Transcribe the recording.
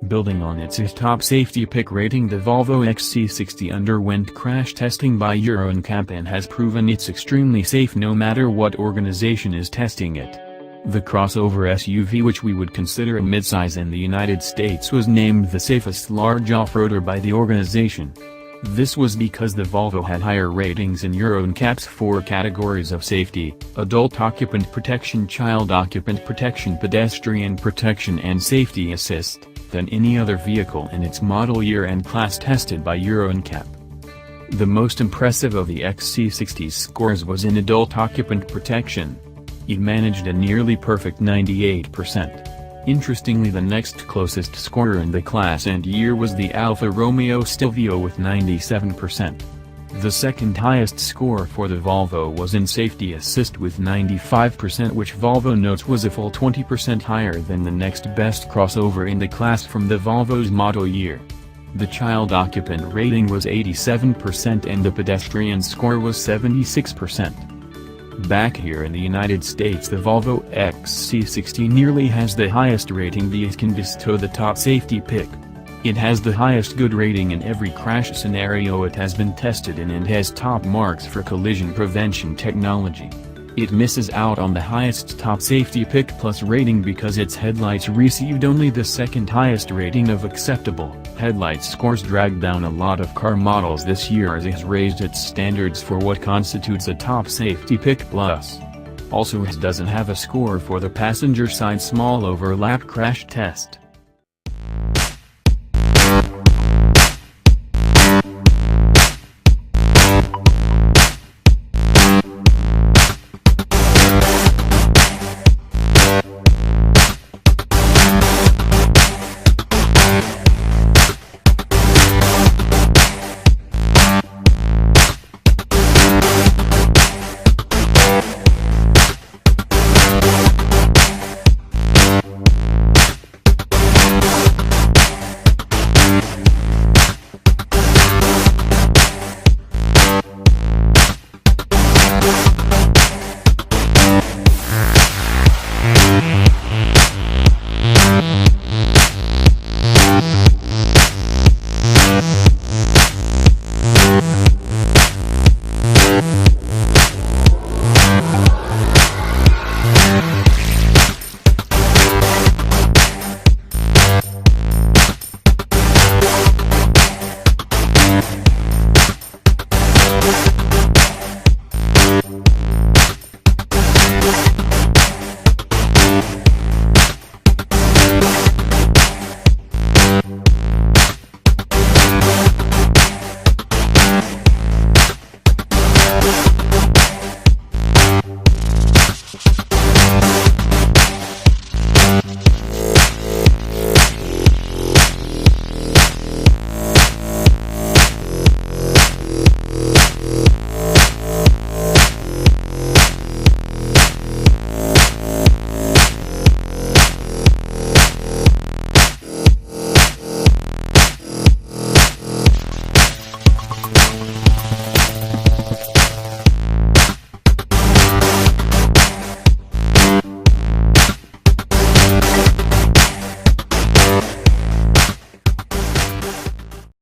Building on its IIHS Top Safety Pick rating, the Volvo XC60 underwent crash testing by Euro NCAP and has proven it's extremely safe no matter what organization is testing it. The crossover SUV, which we would consider a midsize in the United States, was named the safest large off-roader by the organization. This was because the Volvo had higher ratings in Euro NCAP's 4 categories of safety: adult occupant protection, child occupant protection, pedestrian protection and safety assist, than any other vehicle in its model year and class tested by Euro NCAP. The most impressive of the XC60's scores was in adult occupant protection. It managed a nearly perfect 98%. Interestingly, the next closest scorer in the class and year was the Alfa Romeo Stelvio with 97%. The second highest score for the Volvo was in safety assist with 95%, which Volvo notes was a full 20% higher than the next best crossover in the class from the Volvo's model year. The child occupant rating was 87% and the pedestrian score was 76%. Back here in the United States, the Volvo XC60 nearly has the highest rating the IIHS can bestow, the Top Safety Pick. It has the highest good rating in every crash scenario it has been tested in and has top marks for collision prevention technology. It misses out on the highest Top Safety Pick Plus rating because its headlights received only the second highest rating of acceptable. Headlight scores dragged down a lot of car models this year as it has raised its standards for what constitutes a Top Safety Pick Plus. Also, it doesn't have a score for the passenger side small overlap crash test.